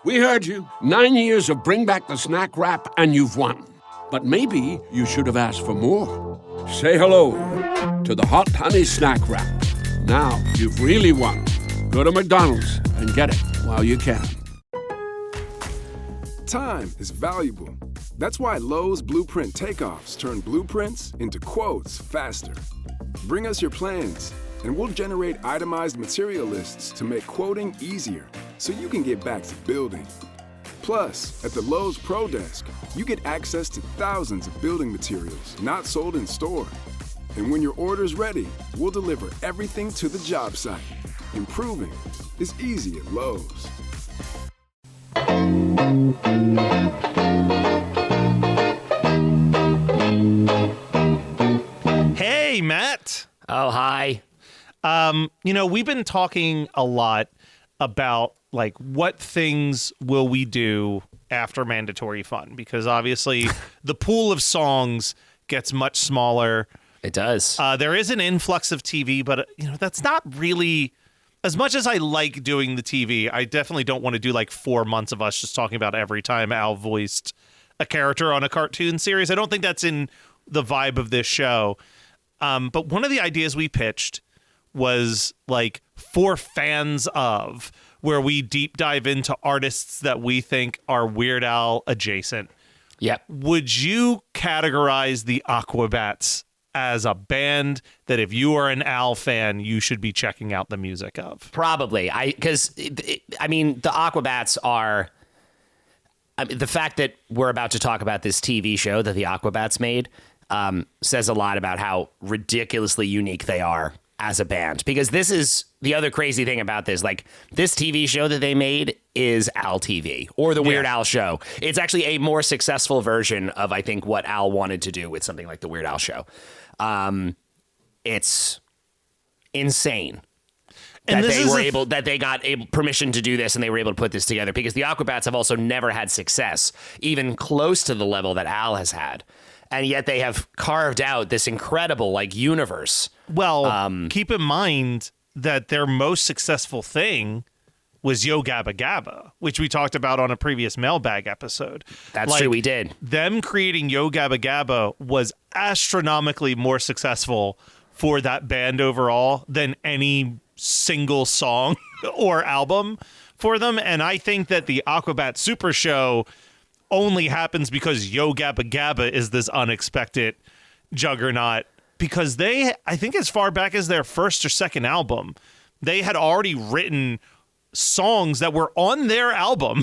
We heard you. 9 years of Bring Back the Snack Wrap, and you've won. But maybe you should have asked for more. Say hello to the Hot Honey Snack Wrap. Now you've really won. Go to McDonald's and get it while you can. Time is valuable. That's why Lowe's Blueprint Takeoffs turn blueprints into quotes faster. Bring us your plans, and we'll generate itemized material lists to make quoting easier so you can get back to building. Plus, at the Lowe's Pro Desk, you get access to thousands of building materials not sold in store. And when your order's ready, we'll deliver everything to the job site. Improving is easy at Lowe's. Hey, Matt. Oh, hi. We've been talking a lot about like what things will we do after mandatory fun, because obviously the pool of songs gets much smaller. It does. There is an influx of TV, but that's not really as much as I like doing the TV. I definitely don't want to do like 4 months of us just talking about every time Al voiced a character on a cartoon series. I don't think that's in the vibe of this show. But one of the ideas we pitched was like for fans of, where we deep dive into artists that we think are Weird Al adjacent. Yep. Would you categorize the Aquabats as a band that if you are an Al fan, you should be checking out the music of? Probably. Because the Aquabats are... the fact that we're about to talk about this TV show that the Aquabats made says a lot about how ridiculously unique they are as a band. Because this is the other crazy thing about this. Like, this TV show that they made is Al TV, or the Weird Al Show. It's actually a more successful version of, I think, what Al wanted to do with something like the Weird Al Show. It's insane. And that they got permission to do this, and they were able to put this together, because the Aquabats have also never had success even close to the level that Al has had, and yet they have carved out this incredible like universe. Well, keep in mind that their most successful thing was Yo Gabba Gabba, which we talked about on a previous mailbag episode. That's true, we did. Them creating Yo Gabba Gabba was astronomically more successful for that band overall than any single song or album for them. And I think that the Aquabats Super Show only happens because Yo Gabba Gabba is this unexpected juggernaut, because they, I think as far back as their first or second album, they had already written songs that were on their album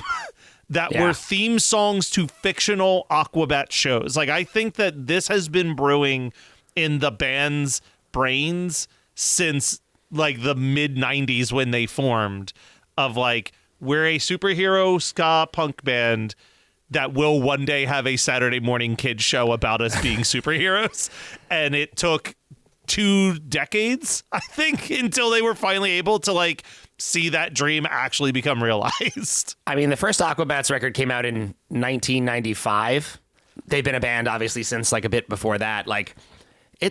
that were theme songs to fictional Aquabat shows. Like, I think that this has been brewing in the band's brains since like the mid 90s when they formed, of like, we're a superhero ska punk band that will one day have a Saturday morning kids show about us being superheroes. And it took 2 decades, I think, until they were finally able to like see that dream actually become realized. I mean, the first Aquabats record came out in 1995. They've been a band obviously since like a bit before that. Like, they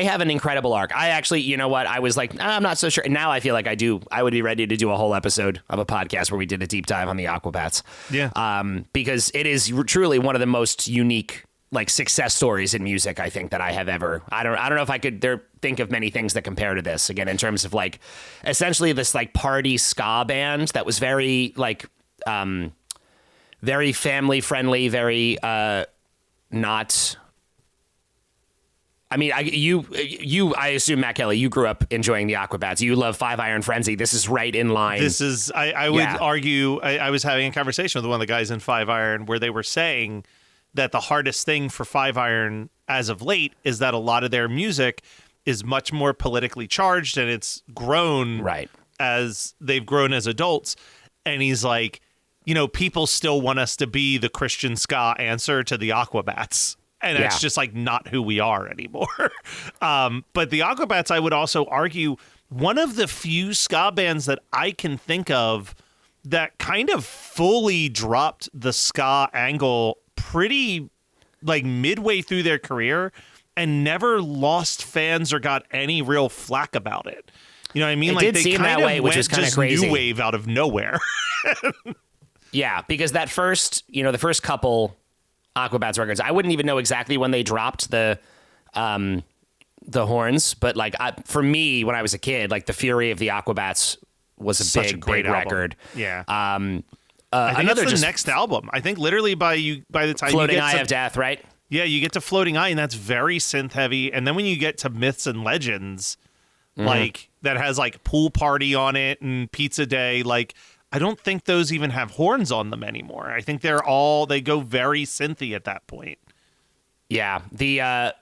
have an incredible arc. I actually, you know what? I was like, I'm not so sure. And now I feel like I would be ready to do a whole episode of a podcast where we did a deep dive on the Aquabats. Yeah. Because it is truly one of the most unique like success stories in music, I think, that I have ever. I don't know if I could think of many things that compare to this, again, in terms of like essentially this like party ska band that was very like very family friendly, very not. I mean, I assume, Matt Kelly, you grew up enjoying the Aquabats. You love Five Iron Frenzy. This is right in line. This is, I would argue, I was having a conversation with one of the guys in Five Iron where they were saying that the hardest thing for Five Iron as of late is that a lot of their music is much more politically charged, and it's grown as they've grown as adults. And he's like, people still want us to be the Christian ska answer to the Aquabats. And that's just like not who we are anymore. But the Aquabats, I would also argue, one of the few ska bands that I can think of that kind of fully dropped the ska angle pretty like midway through their career and never lost fans or got any real flack about it. You know what I mean? It like did they seem kind that of way, which went was kinda just crazy. new wave out of nowhere. Yeah, because that first, the first couple Aquabats records, I wouldn't even know exactly when they dropped the horns, but like for me, when I was a kid, like the Fury of the Aquabats was a Such a big, great big album. record. Yeah. I think it's the next album. I think literally by the time Floating you get Eye to, of Death, right? Yeah, you get to Floating Eye, and that's very synth heavy. And then when you get to Myths and Legends, like that has like Pool Party on it and Pizza Day, like I don't think those even have horns on them anymore. I think they go very synthy at that point. Yeah, the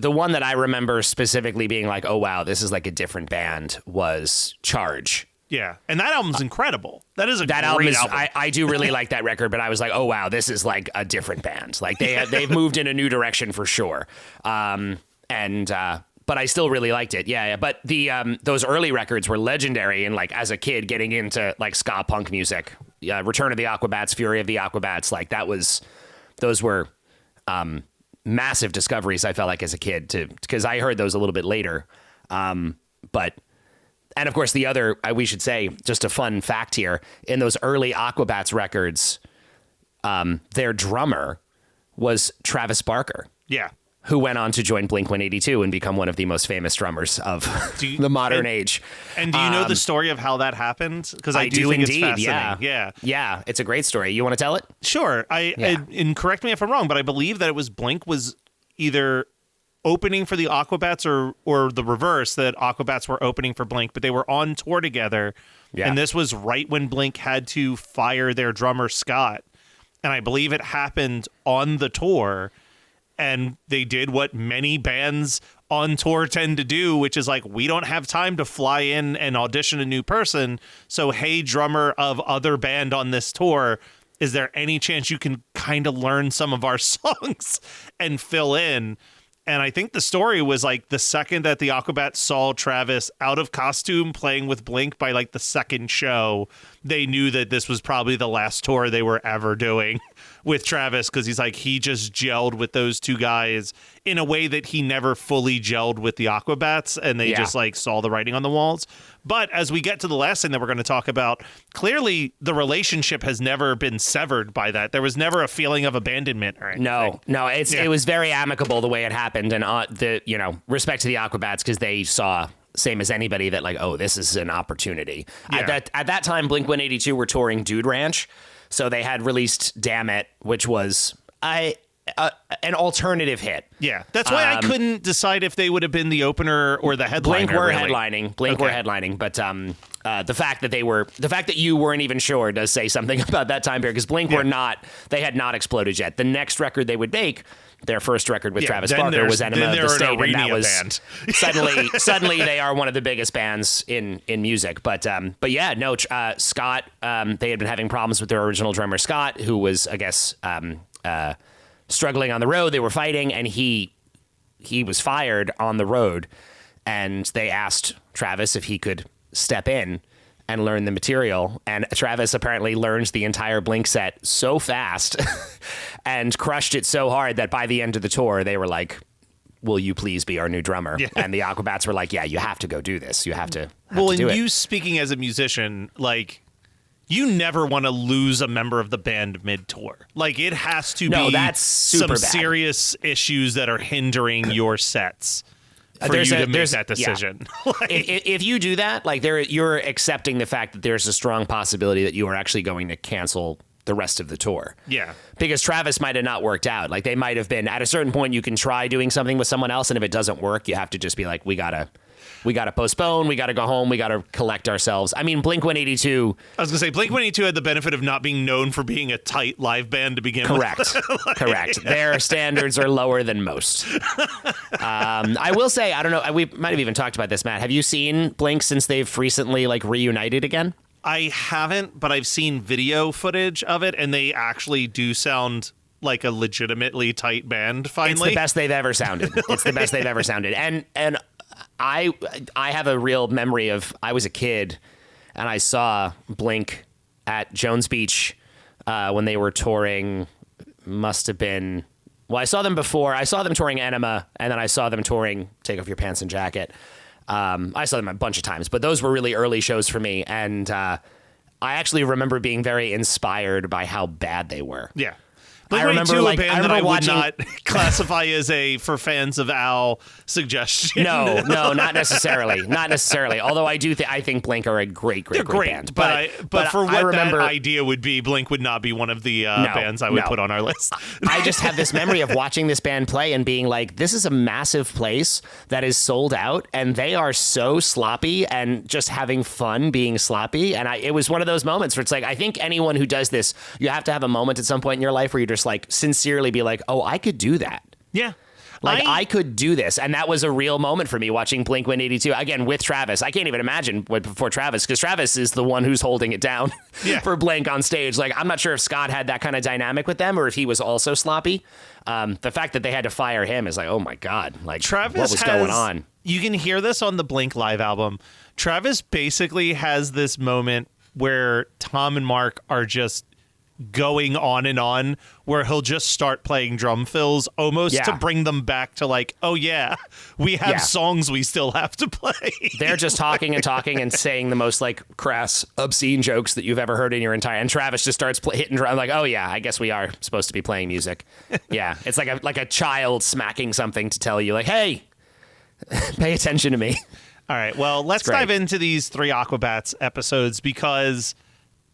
one that I remember specifically being like, oh wow, this is like a different band was Charge. Yeah, and that album's incredible. That is a That great album album. I do really like that record, but I was like, oh wow, this is like a different band. Like they've moved in a new direction for sure. But I still really liked it. Yeah. But those early records were legendary, and like as a kid getting into like ska punk music, Return of the Aquabats, Fury of the Aquabats, like those were massive discoveries. I felt like as a kid because I heard those a little bit later. And of course, the other, we should say, just a fun fact here, in those early Aquabats records, their drummer was Travis Barker, Yeah. who went on to join Blink-182 and become one of the most famous drummers of the modern age. And do you know the story of how that happened? Because I do think indeed, it's fascinating. Yeah, it's a great story. You want to tell it? Sure. And correct me if I'm wrong, but I believe that it was Blink was either opening for the Aquabats or the reverse, that Aquabats were opening for Blink, but they were on tour together. Yeah. And this was right when Blink had to fire their drummer, Scott. And I believe it happened on the tour. And they did what many bands on tour tend to do, which is like, we don't have time to fly in and audition a new person. So, hey, drummer of other band on this tour, is there any chance you can kind of learn some of our songs and fill in? And I think the story was like the second that the Aquabats saw Travis out of costume playing with Blink by like the second show, they knew that this was probably the last tour they were ever doing with Travis, because he's like, he just gelled with those two guys in a way that he never fully gelled with the Aquabats, and they just like saw the writing on the walls. But as we get to the last thing that we're going to talk about, clearly the relationship has never been severed by that. There was never a feeling of abandonment or anything. No, it was very amicable the way it happened, and respect to the Aquabats, because they saw, same as anybody, that like, oh, this is an opportunity. Yeah. At that time, Blink-182 were touring Dude Ranch, so they had released Damn It, which was an alternative hit. Yeah, that's why I couldn't decide if they would have been the opener or the headliner. Blink were really. headlining. Blink were headlining, but the fact that you weren't even sure does say something about that time period, because Blink were not. They had not exploded yet. The next record they would make, their first record with Travis Barker, was Enema of the State, and that was band. suddenly they are one of the biggest bands in music. But yeah, no, Scott. They had been having problems with their original drummer Scott, who was, I guess, struggling on the road. They were fighting, and he was fired on the road, and they asked Travis if he could step in and learn the material, and Travis apparently learned the entire Blink set so fast and crushed it so hard that by the end of the tour they were like, will you please be our new drummer? Yeah. And the Aquabats were like, yeah, you have to go do this. You have to do and it. You speaking as a musician, like, you never want to lose a member of the band mid-tour. Like, it has to be that's super some bad. serious issues that are hindering your sets for you to make that decision. Yeah. If you do that, like, you're accepting the fact that there's a strong possibility that you are actually going to cancel the rest of the tour. Yeah. Because Travis might have not worked out. Like, they might have been, at a certain point, you can try doing something with someone else, and if it doesn't work, you have to just be like, we gotta postpone, we gotta go home, we gotta collect ourselves. I mean, Blink-182... I was gonna say, Blink-182 had the benefit of not being known for being a tight live band to begin Correct. with. Correct. Their standards are lower than most. I will say, I don't know, we might have even talked about this, Matt. Have you seen Blink since they've recently, like, reunited again? I haven't, but I've seen video footage of it, and they actually do sound like a legitimately tight band, finally. It's the best they've ever sounded. It's the best they've ever sounded. And I have a real memory of, I was a kid and I saw Blink at Jones Beach when they were touring. Must have been, well, I saw them before. I saw them touring Enema, and then I saw them touring Take Off Your Pants and Jacket. I saw them a bunch of times, but those were really early shows for me. And I actually remember being very inspired by how bad they were. Yeah. I remember, a like, band that I would watching... not classify as a for fans of Al suggestion. No, not necessarily, not necessarily. Although I do, I think Blink are a great band. But for what I remember, that idea would be, Blink would not be one of the bands I would put on our list. I just have this memory of watching this band play and being like, this is a massive place that is sold out, and they are so sloppy and just having fun being sloppy. And it was one of those moments where it's like, I think anyone who does this, you have to have a moment at some point in your life where you're just like sincerely be like, oh, I could do that. Yeah. Like, I could do this. And that was a real moment for me watching Blink-182. Again, with Travis. I can't even imagine before Travis, because Travis is the one who's holding it down for Blink on stage. Like, I'm not sure if Scott had that kind of dynamic with them or if he was also sloppy. The fact that they had to fire him is like, oh my God. Like, Travis what was going on? You can hear this on the Blink live album. Travis basically has this moment where Tom and Mark are just going on where he'll just start playing drum fills almost to bring them back to like, oh yeah, we have songs we still have to play. They're just talking and saying the most like crass, obscene jokes that you've ever heard in your entire, and Travis just starts hitting drum like, oh yeah, I guess we are supposed to be playing music. Yeah. It's like a child smacking something to tell you like, hey, pay attention to me. All right. Well, let's dive into these 3 Aquabats episodes because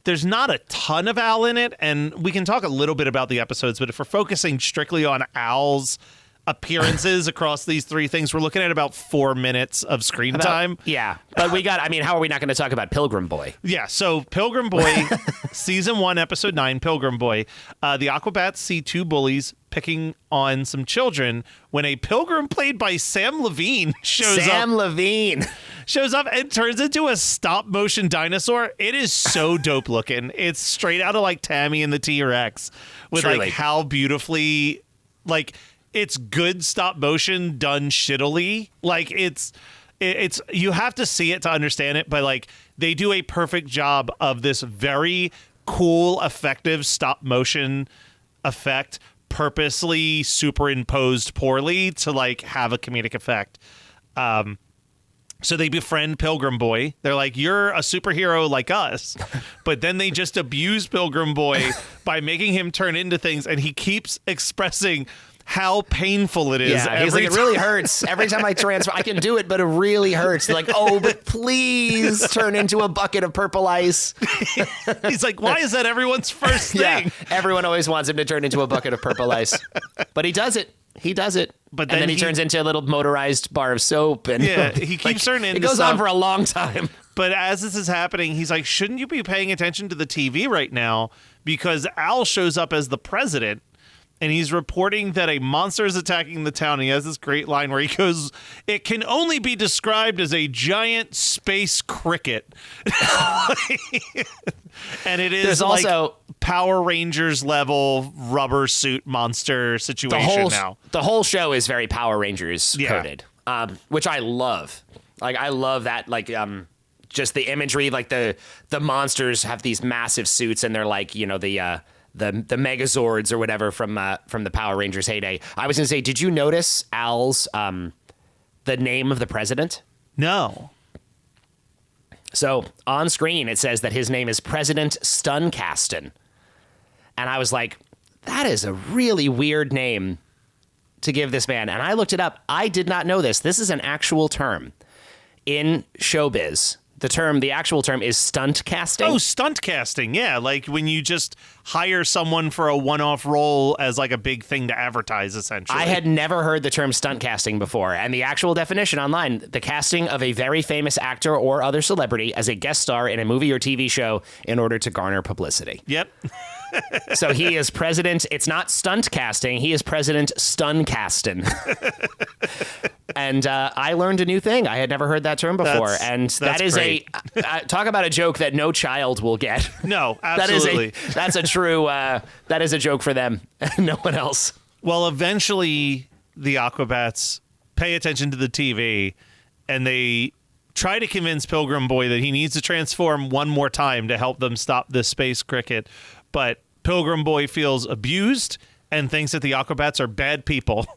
there's not a ton of Al in it, and we can talk a little bit about the episodes, but if we're focusing strictly on Al's appearances across these 3 things, we're looking at about 4 minutes of screen time. Yeah, but how are we not going to talk about Pilgrim Boy? Yeah, so Pilgrim Boy, Season 1, Episode 9, Pilgrim Boy. The Aquabats see 2 bullies picking on some children when a pilgrim played by Sam Levine shows up and turns into a stop-motion dinosaur. It is so dope looking. It's straight out of like Tammy and the T-Rex with like how beautifully, like, it's good stop motion done shittily. Like it's you have to see it to understand it, but like they do a perfect job of this very cool, effective stop motion effect purposely superimposed poorly to like have a comedic effect. So they befriend Pilgrim Boy. They're like, you're a superhero like us. But then they just abuse Pilgrim Boy by making him turn into things. And he keeps expressing how painful it is. Yeah, he's like, it really hurts. Every time I transfer, I can do it, but it really hurts. Like, oh, but please turn into a bucket of purple ice. He's like, why is that everyone's first thing? Yeah, everyone always wants him to turn into a bucket of purple ice. But he does it. He does it. But then he turns into a little motorized bar of soap. And he keeps turning into It goes on for a long time. But as this is happening, he's like, shouldn't you be paying attention to the TV right now? Because Al shows up as the president. And he's reporting that a monster is attacking the town. He has this great line where he goes, it can only be described as a giant space cricket. And it is also Power Rangers level rubber suit monster situation now. The whole show is very Power Rangers coded, which I love. Like, I love that, like, just the imagery, like the monsters have these massive suits and they're like, you know, the Megazords or whatever from the Power Rangers heyday. I was going to say, did you notice Al's the name of the president? No. So on screen it says that his name is President Stuncaston, and I was like, that is a really weird name to give this man. And I looked it up. I did not know this. This is an actual term in showbiz. The actual term is stunt casting. Oh, stunt casting. Yeah. Like when you just hire someone for a one-off role as like a big thing to advertise, essentially. I had never heard the term stunt casting before. And the actual definition online, the casting of a very famous actor or other celebrity as a guest star in a movie or TV show in order to garner publicity. Yep. So he is president. It's not stunt casting. He is President Stun Castin. And I learned a new thing. I had never heard that term before. That's great. Talk about a joke that no child will get. No, absolutely. That's a true, that is a joke for them. No one else. Well, eventually the Aquabats pay attention to the TV and they try to convince Pilgrim Boy that he needs to transform one more time to help them stop this space cricket. But Pilgrim Boy feels abused and thinks that the Aquabats are bad people.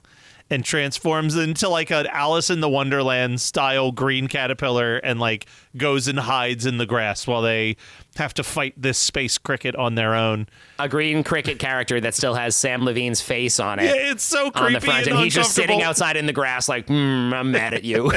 and transforms into like an Alice in the Wonderland style green caterpillar and like goes and hides in the grass while they have to fight this space cricket on their own. A green cricket character that still has Sam Levine's face on it. Yeah, it's so creepy on the front, and he's just sitting outside in the grass like, I'm mad at you.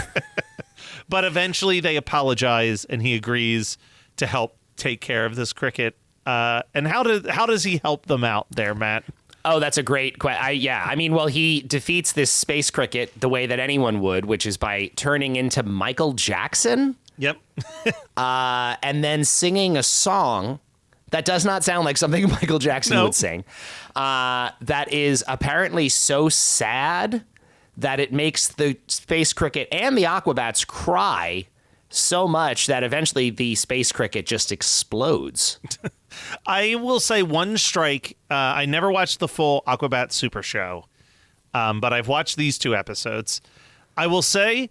But eventually they apologize, and he agrees to help take care of this cricket. And how does he help them out there, Matt? Oh, that's a great question. Well, he defeats this space cricket the way that anyone would, which is by turning into Michael Jackson. Yep. And then singing a song that does not sound like something Michael Jackson would sing. That is apparently so sad that it makes the space cricket and the Aquabats cry so much that eventually the space cricket just explodes. I will say one strike. I never watched the full Aquabats Super Show, but I've watched these 2 episodes. I will say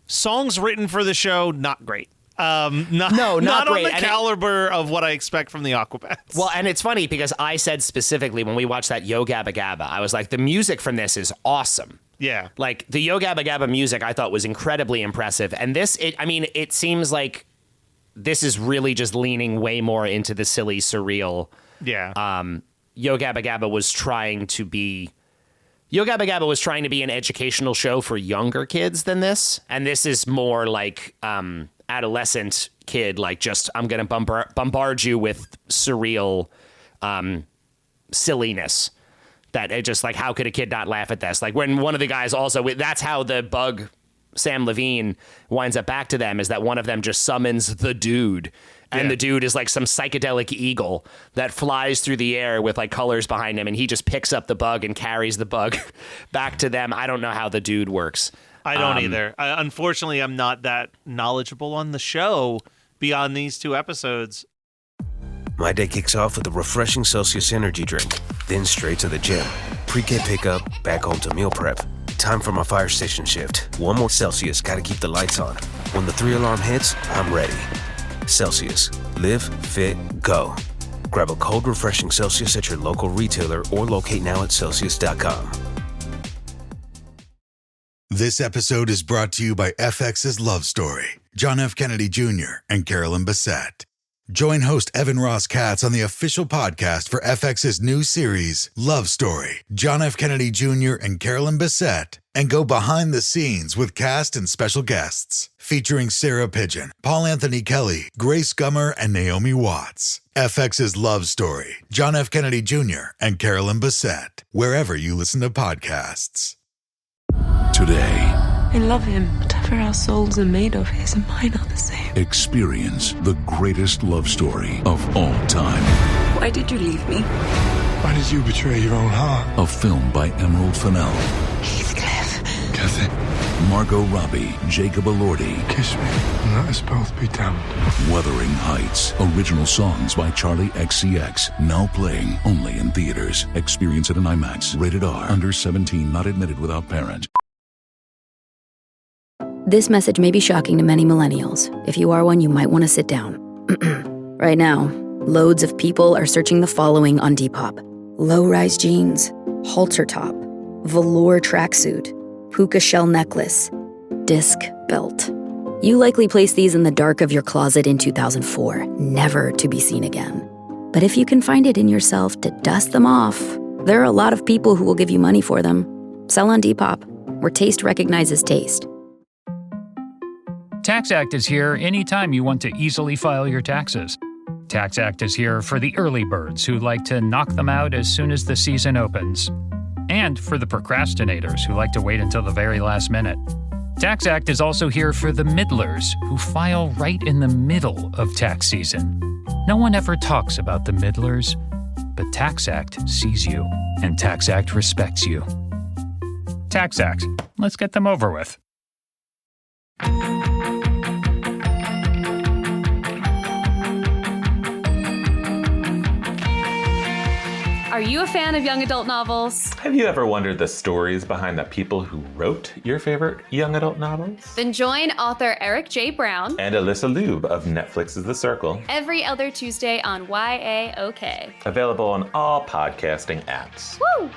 songs written for the show, not great. Not great. On the caliber of what I expect from the Aquabats. Well, and it's funny because I said specifically when we watched that Yo Gabba Gabba, I was like, the music from this is awesome. Yeah. Like the Yo Gabba Gabba music I thought was incredibly impressive. And it seems like this is really just leaning way more into the silly, surreal. Yeah. Yo Gabba Gabba was trying to be an educational show for younger kids than this. And this is more like adolescent kid, like just I'm going to bombard you with surreal silliness. That it just like, how could a kid not laugh at this? Like when one of the guys also, that's how the bug Sam Levine winds up back to them, is that one of them just summons the dude. And the dude is like some psychedelic eagle that flies through the air with like colors behind him. And he just picks up the bug and carries the bug back to them. I don't know how the dude works. I don't either. Unfortunately, I'm not that knowledgeable on the show beyond these 2 episodes. My day kicks off with a refreshing Celsius energy drink, then straight to the gym. Pre-K pickup, back home to meal prep. Time for my fire station shift. One more Celsius, gotta keep the lights on. When the 3-alarm hits, I'm ready. Celsius. Live, fit, go. Grab a cold, refreshing Celsius at your local retailer or locate now at Celsius.com. This episode is brought to you by FX's Love Story, John F. Kennedy Jr. and Carolyn Bessette. Join host Evan Ross Katz on the official podcast for FX's new series, Love Story, John F. Kennedy Jr. and Carolyn Bessette, and go behind the scenes with cast and special guests, featuring Sarah Pigeon, Paul Anthony Kelly, Grace Gummer, and Naomi Watts. FX's Love Story, John F. Kennedy Jr. and Carolyn Bessette, wherever you listen to podcasts. Today, I love him. Whatever our souls are made of, his and mine are the same. experience the greatest love story of all time. Why did you leave me? Why did you betray your own heart? A film by Emerald Fennell, Heathcliff. Kathy, Margot Robbie, Jacob Elordi. kiss me and let us both be damned. Wuthering Heights. Original songs by Charlie XCX. Now playing only in theaters. Experience it in IMAX. Rated R. Under 17. Not admitted without parent. This message may be shocking to many millennials. If you are one, you might want to sit down. Right now, loads of people are searching the following on Depop. Low-rise jeans, halter top, velour tracksuit, puka shell necklace, disc belt. You likely placed these in the dark of your closet in 2004, never to be seen again. But if you can find it in yourself to dust them off, there are a lot of people who will give you money for them. Sell on Depop, where taste recognizes taste. TaxAct is here anytime you want to easily file your taxes. TaxAct is here for the early birds who like to knock them out as soon as the season opens. And for the procrastinators who like to wait until the very last minute. TaxAct is also here for the middlers who file right in the middle of tax season. No one ever talks about the middlers, but TaxAct sees you, and TaxAct respects you. TaxAct. Let's get them over with. Are you a fan of young adult novels? Have you ever wondered the stories behind the people who wrote your favorite young adult novels? Then join author Eric J. Brown And Alyssa Lube of Netflix's The Circle. every other Tuesday on YAOK. Available on all podcasting apps. Woo!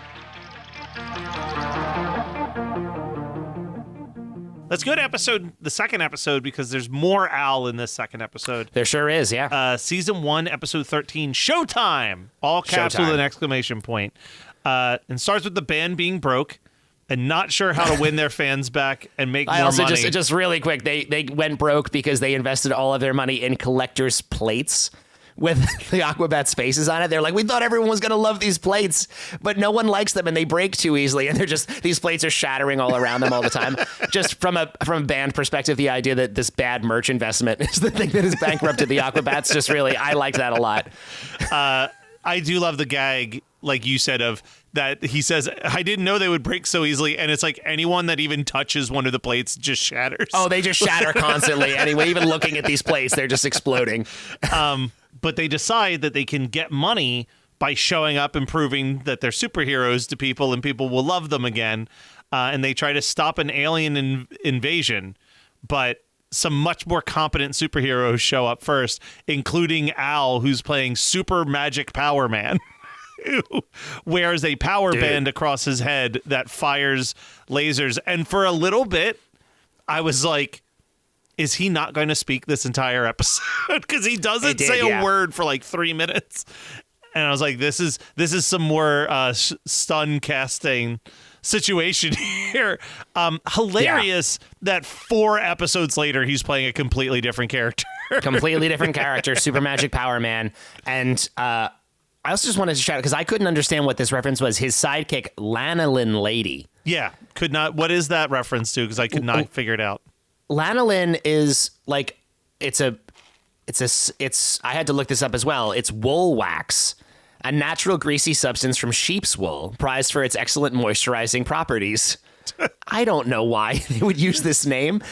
Let's go to the second episode, because there's more Al in this second episode. There sure is, yeah. Season 1, episode 13, Showtime! All caps with an exclamation point. And starts with the band being broke and not sure how to win their fans back and make more money. Just really quick, they went broke because they invested all of their money in collector's plates with the Aquabats faces on it. They're like, we thought everyone was going to love these plates, but no one likes them and they break too easily. And these plates are shattering all around them all the time. Just from a band perspective, the idea that this bad merch investment is the thing that has bankrupted the Aquabats, just really, I like that a lot. I do love the gag, like you said, of that he says, I didn't know they would break so easily. And it's like anyone that even touches one of the plates just shatters. Oh, they just shatter constantly. Anyway, even looking at these plates, they're just exploding. But they decide that they can get money by showing up and proving that they're superheroes to people and people will love them again. And they try to stop an alien invasion, but some much more competent superheroes show up first, including Al, who's playing Super Magic Power Man, who wears a power band across his head that fires lasers. And for a little bit, I was like, is he not going to speak this entire episode? Because he doesn't say a word for like 3 minutes. And I was like, this is some more stun casting situation here. Hilarious that 4 episodes later, he's playing a completely different character. Completely different character, Super Magic Power Man. And I also just wanted to shout out, because I couldn't understand what this reference was, his sidekick, Lanolin Lady. Yeah, could not. What is that reference to? Because I could not figure it out. Lanolin is like, I had to look this up as well. It's wool wax, a natural greasy substance from sheep's wool, prized for its excellent moisturizing properties. I don't know why they would use this name.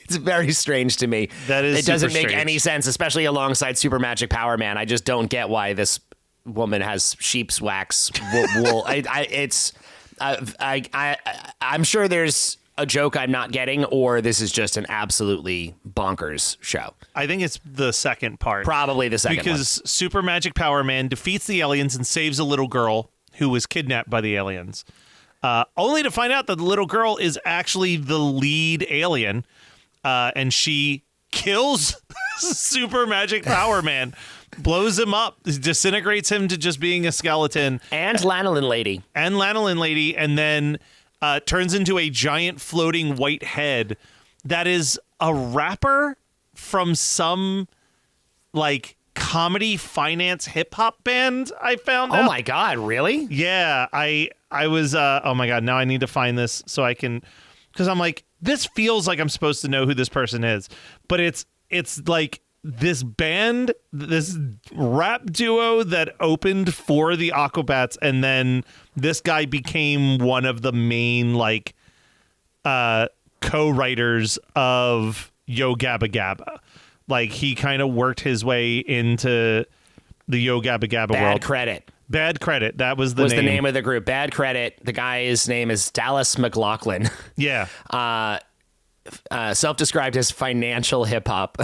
It's very strange to me. It doesn't make any sense, especially alongside Super Magic Power Man. I just don't get why this woman has sheep's wax wool. I'm sure there's a joke I'm not getting, or this is just an absolutely bonkers show. I think it's the second part. Probably the second because one. Super Magic Power Man defeats the aliens and saves a little girl who was kidnapped by the aliens. Only to find out that the little girl is actually the lead alien, and she kills Super Magic Power Man, blows him up, disintegrates him to just being a skeleton. And Lanolin Lady. And then turns into a giant floating white head that is a rapper from some like comedy finance hip hop band I found out. Oh my God, really? Yeah, I was oh my God, now I need to find this so I can, because I'm like, this feels like I'm supposed to know who this person is, but it's like this band, this rap duo that opened for the Aquabats, and then this guy became one of the main like co-writers of Yo Gabba Gabba. Like he kind of worked his way into the Yo Gabba Gabba world. Bad Credit. That was the name of the group. Bad Credit. The guy's name is Dallas McLaughlin. Yeah. Self-described as financial hip hop.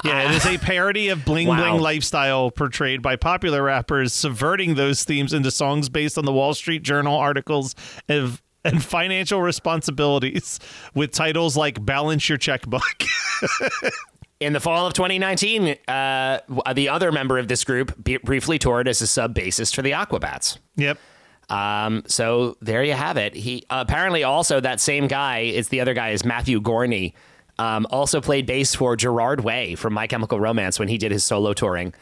Yeah, it is a parody of bling bling lifestyle portrayed by popular rappers, subverting those themes into songs based on the Wall Street Journal articles and financial responsibilities, with titles like "Balance Your Checkbook." In the fall of 2019, the other member of this group briefly toured as a sub-bassist for the Aquabats. Yep. So there you have it. He apparently also, that same guy, the other guy is Matthew Gorney. Also played bass for Gerard Way from My Chemical Romance when he did his solo touring.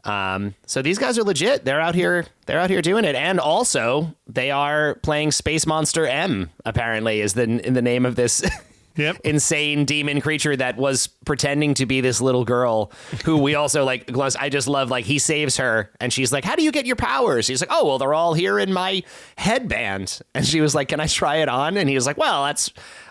So these guys are legit. They're out here doing it. And also they are playing Space Monster M, apparently, is in the name of this insane demon creature that was pretending to be this little girl who we also like. I just love, like, he saves her and she's like, how do you get your powers? He's like, oh, well, they're all here in my headband. And she was like, can I try it on? And he was like, well,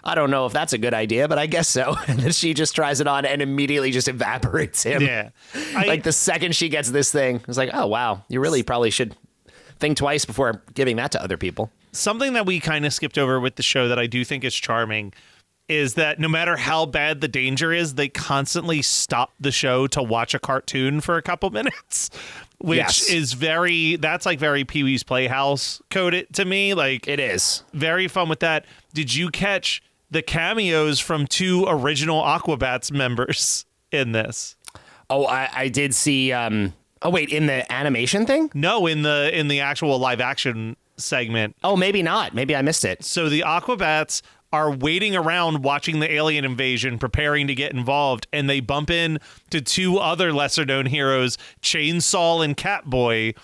I don't know if that's a good idea, but I guess so. And then she just tries it on and immediately just evaporates him. Yeah. Like the second she gets this thing, it's like, oh, wow, you really probably should think twice before giving that to other people. Something that we kind of skipped over with the show that I do think is charming is that no matter how bad the danger is, they constantly stop the show to watch a cartoon for a couple minutes, which is that's like very Pee-wee's Playhouse coded to me. Like, it is very fun with that. Did you catch the cameos from 2 original Aquabats members in this? Oh, I did see. Oh, wait, in the animation thing? No, in the actual live action segment. Oh, maybe not. Maybe I missed it. So the Aquabats are waiting around watching the alien invasion, preparing to get involved, and they bump in to 2 other lesser known heroes, Chainsaw and Catboy,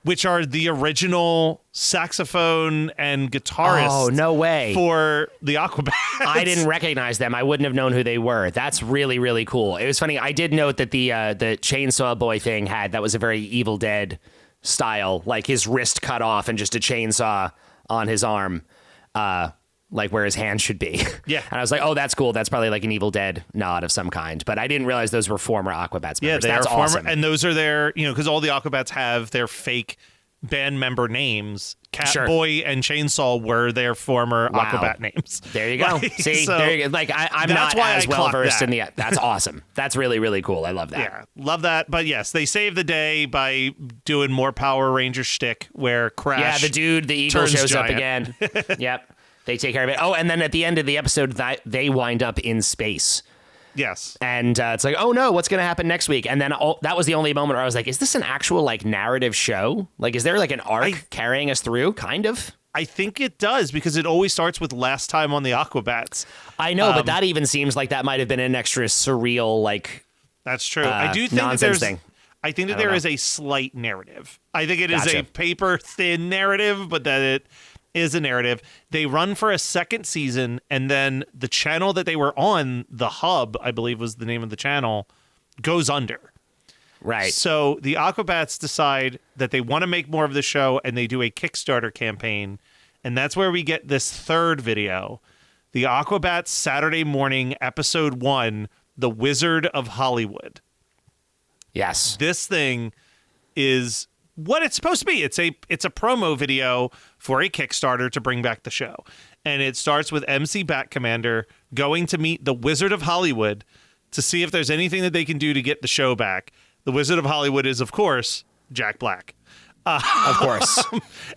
which are the original saxophone and guitarist. Oh, no way. For the Aquabats. I didn't recognize them. I wouldn't have known who they were. That's really, really cool. It was funny. I did note that the Chainsaw Boy thing that was a very Evil Dead style, like his wrist cut off and just a chainsaw on his arm, like where his hand should be. Yeah. And I was like, oh, that's cool. That's probably like an Evil Dead nod of some kind. But I didn't realize those were former Aquabats members. Yeah, that's awesome. Former, and those are their, because all the Aquabats have their fake band member names. Catboy and Chainsaw were their former Aquabat names. There you go. See, so there you go. Like I'm not as well versed in the. That's awesome. That's really, really cool. I love that. Yeah, love that. But yes, they save the day by doing more Power Ranger shtick where Crash. Yeah, the eagle shows giant. up again. Yep, they take care of it. Oh, and then at the end of the episode, they wind up in space. Yes. And it's like, oh no, what's going to happen next week? And then that was the only moment where I was like, is this an actual like narrative show? Like, is there like an arc carrying us through? Kind of. I think it does because it always starts with last time on the Aquabats. I know, but that even seems like that might have been an extra surreal, like. That's true. I do think that there's. I think that there is a slight narrative. I think it is a paper thin narrative, but that it is a narrative. They run for a second season, and then the channel that they were on, The Hub, I believe was the name of the channel, goes under. Right. So the Aquabats decide that they want to make more of the show, and they do a Kickstarter campaign, and that's where we get this third video. The Aquabats Saturday Morning, Episode 1, The Wizard of Hollywood. Yes. This thing is what it's supposed to be. It's a promo video for a Kickstarter to bring back the show. And it starts with MC Bat Commander going to meet the Wizard of Hollywood to see if there's anything that they can do to get the show back. The Wizard of Hollywood is, of course, Jack Black. Of course.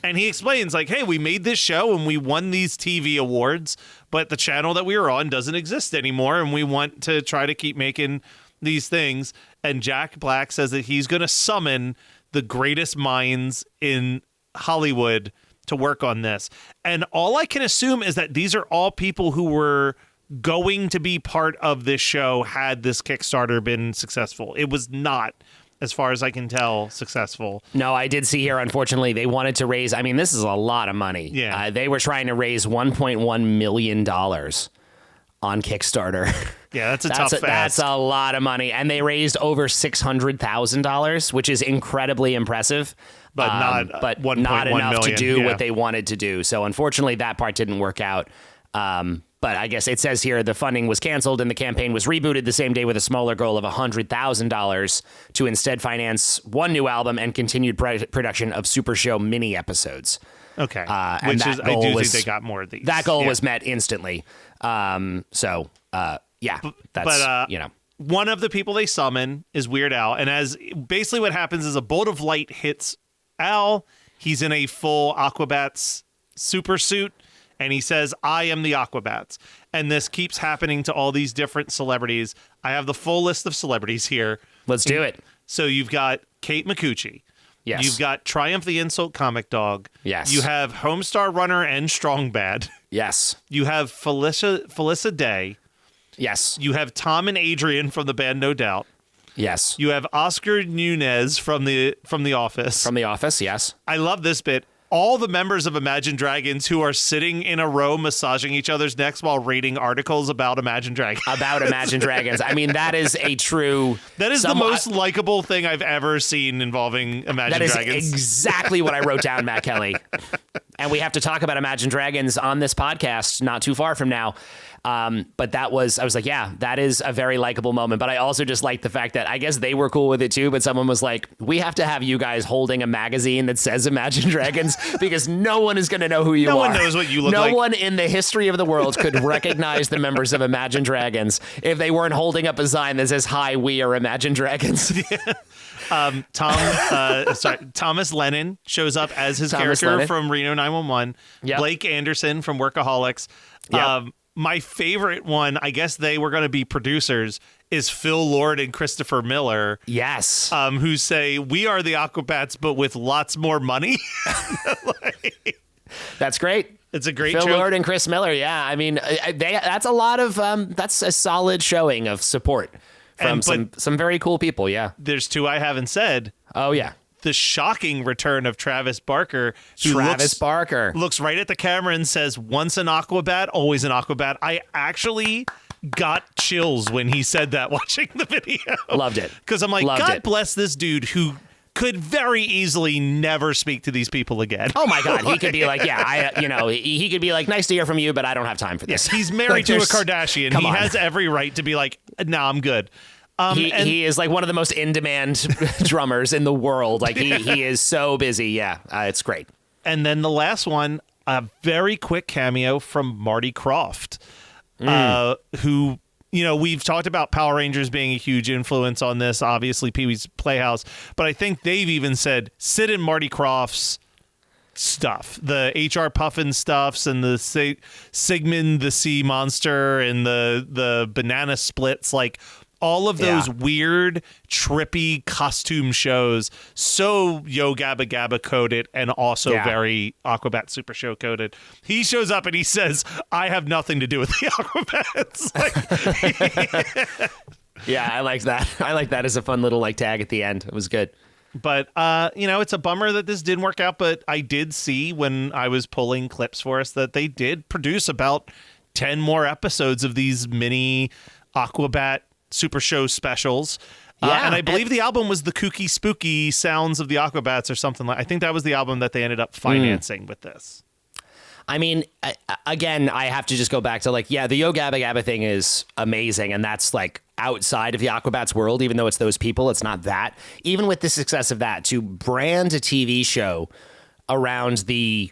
And he explains, like, hey, we made this show and we won these TV awards, but the channel that we were on doesn't exist anymore, and we want to try to keep making these things. And Jack Black says that he's going to summon the greatest minds in Hollywood to work on this. And all I can assume is that these are all people who were going to be part of this show had this Kickstarter been successful. It was not, as far as I can tell, successful. No, I did see here, unfortunately, they wanted to raise, I mean, this is a lot of money. Yeah. They were trying to raise $1.1 million on Kickstarter. Yeah, that's a tough ask. That's a lot of money. And they raised over $600,000, which is incredibly impressive. But not enough million. To do what they wanted to do. So unfortunately, that part didn't work out. But I guess it says here the funding was canceled and the campaign was rebooted the same day with a smaller goal of $100,000 to instead finance one new album and continued production of Super Show mini episodes. Okay. And I do think they got more of these. That goal was met instantly. That's, one of the people they summon is Weird Al. And as basically what happens is a bolt of light hits Al. He's in a full Aquabats super suit. And he says, I am the Aquabats. And this keeps happening to all these different celebrities. I have the full list of celebrities here. Let's do it. So you've got Kate McCucci. Yes. You've got Triumph the Insult Comic Dog. Yes. You have Homestar Runner and Strong Bad. Yes. You have Felissa Day. Yes. You have Tom and Adrian from the band No Doubt. Yes. You have Oscar Nunez from the Office. From The Office, yes. I love this bit. All the members of Imagine Dragons who are sitting in a row massaging each other's necks while reading articles about Imagine Dragons. About Imagine Dragons. I mean, that is a true... That is the most likable thing I've ever seen involving Imagine Dragons. That is exactly what I wrote down, Matt Kelly. And we have to talk about Imagine Dragons on this podcast not too far from now. But I was like, yeah, that is a very likable moment. But I also just like the fact that I guess they were cool with it too. But someone was like, we have to have you guys holding a magazine that says Imagine Dragons because no one is going to know who you are. No one knows what you look like. No one in the history of the world could recognize the members of Imagine Dragons if they weren't holding up a sign that says, hi, we are Imagine Dragons. Thomas Lennon shows up as his Thomas character Lennon. from Reno 911. Yep. Blake Anderson from Workaholics. Yep. My favorite one, I guess they were going to be producers, is Phil Lord and Christopher Miller. Yes. Who say, we are the Aquabats, but with lots more money. That's great. It's a great Phil joke. Lord and Chris Miller. Yeah. I mean, that's a lot of, that's a solid showing of support from some very cool people. Yeah. There's two I haven't said. Oh, yeah. The shocking return of Travis Barker. Barker looks right at the camera and says, once an Aquabat, always an Aquabat. I actually got chills when he said that watching the video. Loved it. Because I'm like, God bless this dude who could very easily never speak to these people again. Oh my God. He could be like, he could be like, nice to hear from you, but I don't have time for this. Yes, he's married to a Kardashian. He has every right to be like, no, I'm good. He is like one of the most in-demand drummers in the world. Like he is so busy. Yeah, it's great. And then the last one, a very quick cameo from Marty Krofft, who, we've talked about Power Rangers being a huge influence on this, obviously Pee-wee's Playhouse, but I think they've even said, sit in Marty Krofft's stuff, the HR Puffin stuffs and the Sigmund the Sea Monster and the Banana Splits, like all of those weird, trippy costume shows, so Yo Gabba Gabba coded and also very Aquabats Super Show coded. He shows up and he says, I have nothing to do with the Aquabats. Yeah, I like that. I like that as a fun little tag at the end. It was good. But, it's a bummer that this didn't work out, but I did see when I was pulling clips for us that they did produce about 10 more episodes of these mini Aquabat Super Show specials. And I believe the album was the Kooky Spooky Sounds of the Aquabats or something like. I think that was the album that they ended up financing with this. I mean, again, I have to just go back to the Yo Gabba Gabba thing is amazing. And that's outside of the Aquabats world, even though it's those people, it's not that. Even with the success of that, to brand a TV show around the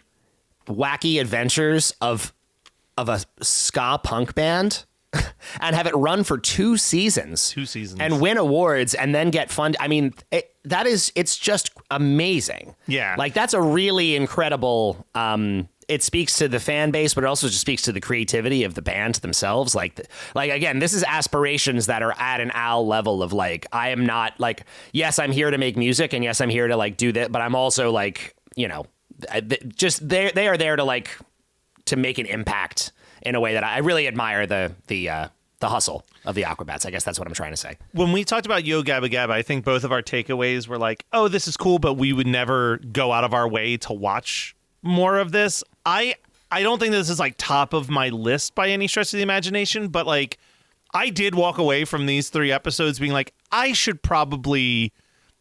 wacky adventures of a ska punk band and have it run for 2 seasons. 2 seasons. And win awards and then get funded. I mean, it's just amazing. Yeah. That's a really incredible, it speaks to the fan base, but it also just speaks to the creativity of the band themselves. Again, this is aspirations that are at an Al level of I am not yes, I'm here to make music and yes, I'm here to do that, but I'm also just they are there to make an impact in a way that I really admire the hustle of the Aquabats. I guess that's what I'm trying to say. When we talked about Yo Gabba Gabba, I think both of our takeaways were oh, this is cool, but we would never go out of our way to watch more of this. I don't think this is top of my list by any stretch of the imagination, but I did walk away from these 3 episodes being I should probably,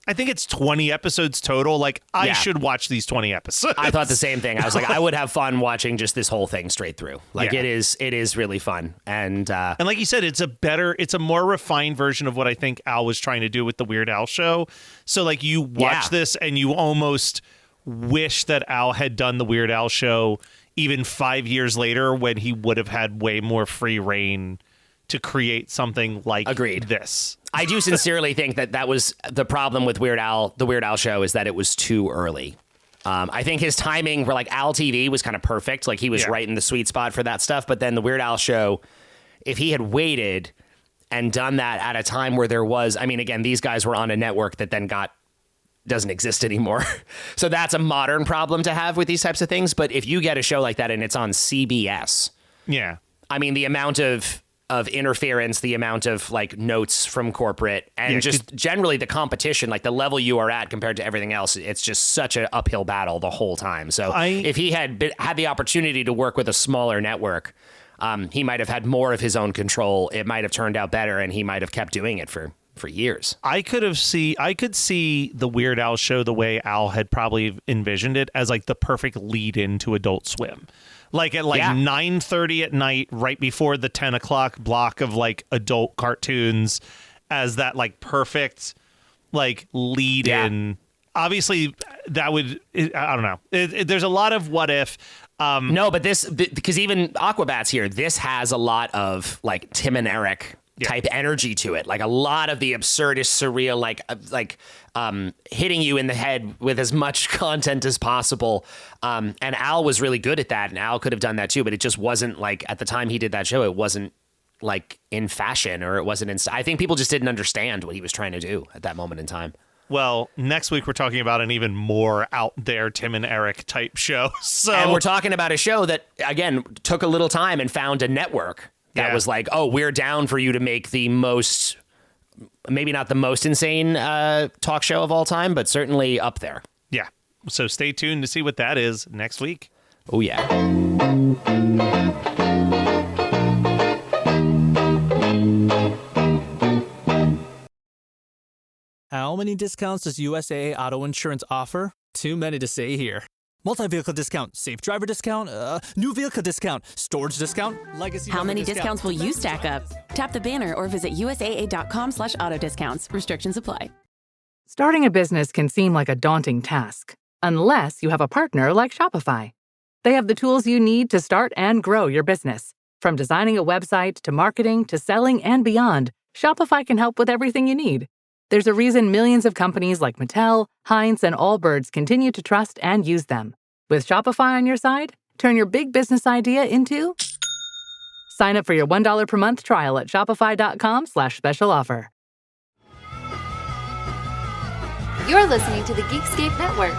I think it's 20 episodes total. I should watch these 20 episodes. I thought the same thing. I was I would have fun watching just this whole thing straight through. It is really fun. And like you said, it's a more refined version of what I think Al was trying to do with the Weird Al show. So you watch this and you almost wish that Al had done the Weird Al show even 5 years later when he would have had way more free reign to create something like this. I do sincerely think that was the problem with Weird Al, the Weird Al show, is that it was too early. I think his timing for Al TV was kind of perfect. He was right in the sweet spot for that stuff. But then the Weird Al show, if he had waited and done that at a time where there was, again, these guys were on a network that then doesn't exist anymore. So that's a modern problem to have with these types of things. But if you get a show like that and it's on CBS, the amount of interference, the amount of notes from corporate and generally the competition, the level you are at compared to everything else, it's just such an uphill battle the whole time. So if he had had the opportunity to work with a smaller network, he might have had more of his own control. It might have turned out better and he might have kept doing it for years. I could see the Weird Al show the way Al had probably envisioned it as the perfect lead into Adult Swim. Like at 9:30 at night, right before the 10 o'clock block of like adult cartoons, as that like perfect like lead in. Obviously, that would, I don't know. There's a lot of what if. No, but because even Aquabats here, this has a lot of like Tim and Eric type energy to it. Like a lot of the absurdist, surreal, like hitting you in the head with as much content as possible. And Al was really good at that, and Al could have done that too, but it just wasn't like, at the time he did that show, it wasn't like in fashion, or it wasn't in, I think people just didn't understand what he was trying to do at that moment in time. Well, next week we're talking about an even more out there Tim and Eric type show. And we're talking about a show that, again, took a little time and found a network that was like, oh, we're down for you to make the most, maybe not the most insane talk show of all time, but certainly up there. Yeah. So stay tuned to see what that is next week. Oh, yeah. How many discounts does USAA Auto Insurance offer? Too many to say here. Multi-vehicle discount, safe driver discount, new vehicle discount, storage discount, legacy. How many discounts will you stack up? Tap the banner or visit USAA.com/auto discounts. Restrictions apply. Starting a business can seem like a daunting task, unless you have a partner like Shopify. They have the tools you need to start and grow your business. From designing a website to marketing to selling and beyond, Shopify can help with everything you need. There's a reason millions of companies like Mattel, Heinz, and Allbirds continue to trust and use them. With Shopify on your side, turn your big business idea into... Sign up for your $1 per month trial at shopify.com/special offer. You're listening to the Geekscape Network.